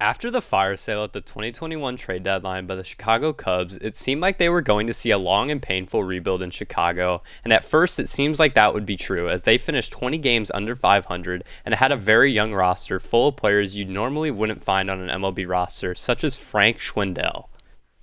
After the fire sale at the 2021 trade deadline by the Chicago Cubs, it seemed like they were going to see a long and painful rebuild in Chicago, and at first it seems like that would be true as they finished 20 games under 500 and had a very young roster full of players you normally wouldn't find on an MLB roster, such as Frank Schwindel.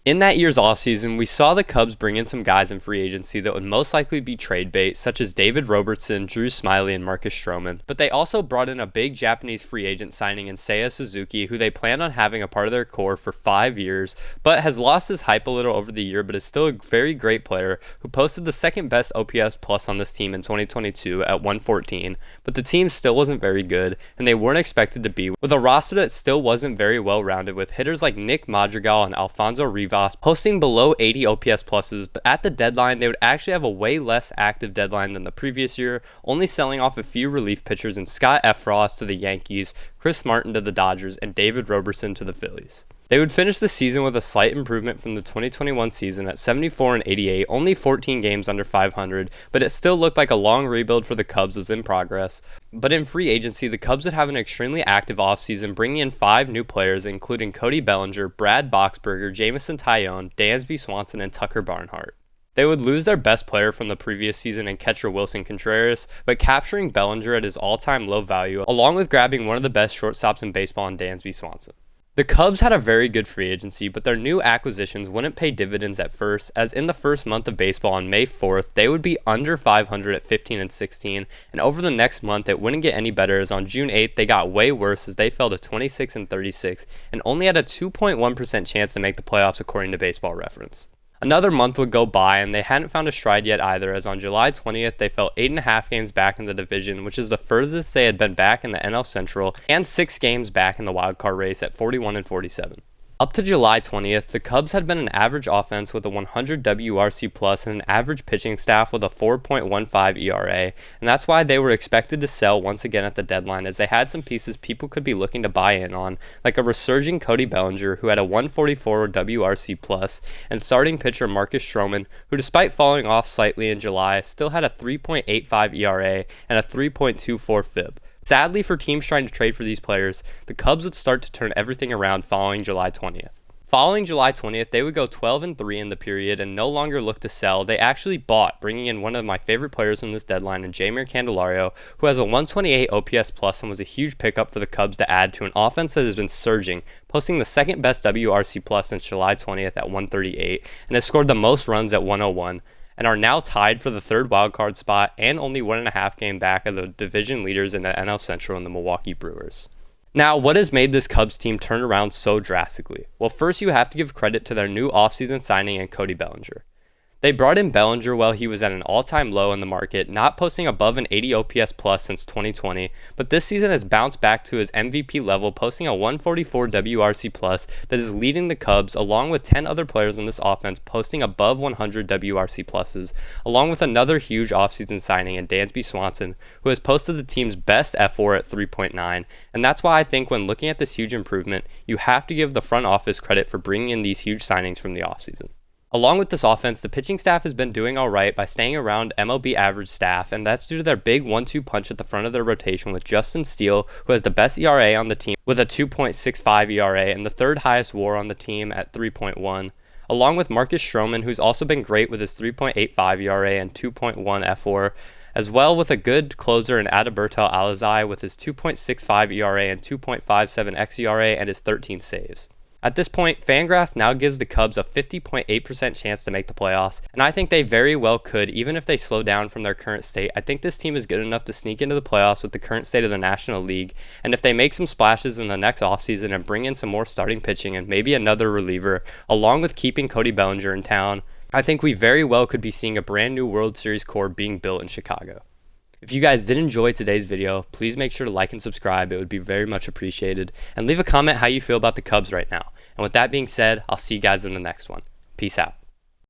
In that year's offseason, we saw the Cubs bring in some guys in free agency that would most likely be trade bait, such as David Robertson, Drew Smyly, and Marcus Stroman. But they also brought in a big Japanese free agent signing in Seiya Suzuki, who they planned on having a part of their core for 5 years, but has lost his hype a little over the year, but is still a very great player who posted the second best OPS plus on this team in 2022 at 114. But the team still wasn't very good, and they weren't expected to be, with a roster that still wasn't very well rounded, with hitters like Nick Madrigal and Alfonso Rivas posting below 80 OPS pluses, but at the deadline they would actually have a way less active deadline than the previous year, only selling off a few relief pitchers in Scott Efros to the Yankees, Chris Martin to the Dodgers, and David Robertson to the Phillies. They would finish the season with a slight improvement from the 2021 season at 74 and 88, only 14 games under 500, but it still looked like a long rebuild for the Cubs was in progress. But in free agency, the Cubs would have an extremely active offseason, bringing in 5 new players, including Cody Bellinger, Brad Boxberger, Jamison Tyone, Dansby Swanson, and Tucker Barnhart. They would lose their best player from the previous season in catcher Wilson Contreras, but capturing Bellinger at his all-time low value, along with grabbing one of the best shortstops in baseball in Dansby Swanson. The Cubs had a very good free agency, but their new acquisitions wouldn't pay dividends at first, as in the first month of baseball on May 4th, they would be under 500 at 15 and 16, and over the next month it wouldn't get any better, as on June 8th they got way worse as they fell to 26 and 36 and only had a 2.1% chance to make the playoffs according to Baseball Reference. Another month would go by and they hadn't found a stride yet either, as on July 20th they fell 8.5 games back in the division, which is the furthest they had been back in the NL Central, and 6 games back in the wildcard race at 41 and 47. Up to July 20th, the Cubs had been an average offense with a 100 WRC plus and an average pitching staff with a 4.15 ERA, and that's why they were expected to sell once again at the deadline, as they had some pieces people could be looking to buy in on, like a resurging Cody Bellinger, who had a 144 WRC plus, and starting pitcher Marcus Stroman, who despite falling off slightly in July, still had a 3.85 ERA and a 3.24 FIP. Sadly for teams trying to trade for these players, the Cubs would start to turn everything around following July 20th. Following July 20th, they would go 12 and 3 in the period and no longer look to sell. They actually bought, bringing in one of my favorite players from this deadline in Jeimer Candelario, who has a 128 OPS plus and was a huge pickup for the Cubs to add to an offense that has been surging, posting the second best WRC plus since July 20th at 138 and has scored the most runs at 101. And are now tied for the third wildcard spot and only 1.5 game back of the division leaders in the NL Central and the Milwaukee Brewers. Now, what has made this Cubs team turn around so drastically? Well, first you have to give credit to their new offseason signing in Cody Bellinger. They brought in Bellinger while he was at an all-time low in the market, not posting above an 80 OPS plus since 2020, but this season has bounced back to his MVP level, posting a 144 WRC plus that is leading the Cubs, along with 10 other players in this offense posting above 100 WRC pluses, along with another huge offseason signing in Dansby Swanson, who has posted the team's best F4 at 3.9, and that's why I think when looking at this huge improvement, you have to give the front office credit for bringing in these huge signings from the offseason. Along with this offense, the pitching staff has been doing alright by staying around MLB average staff, and that's due to their big 1-2 punch at the front of their rotation with Justin Steele, who has the best ERA on the team with a 2.65 ERA and the third highest WAR on the team at 3.1, along with Marcus Stroman, who's also been great with his 3.85 ERA and 2.1 F4, as well with a good closer in Adalberto Alzolay with his 2.65 ERA and 2.57 xERA and his 13 saves. At this point, Fangraphs now gives the Cubs a 50.8% chance to make the playoffs, and I think they very well could, even if they slow down from their current state. I think this team is good enough to sneak into the playoffs with the current state of the National League, and if they make some splashes in the next offseason and bring in some more starting pitching and maybe another reliever, along with keeping Cody Bellinger in town, I think we very well could be seeing a brand new World Series core being built in Chicago. If you guys did enjoy today's video, please make sure to like and subscribe. It would be very much appreciated. And leave a comment how you feel about the Cubs right now. And with that being said, I'll see you guys in the next one. Peace out.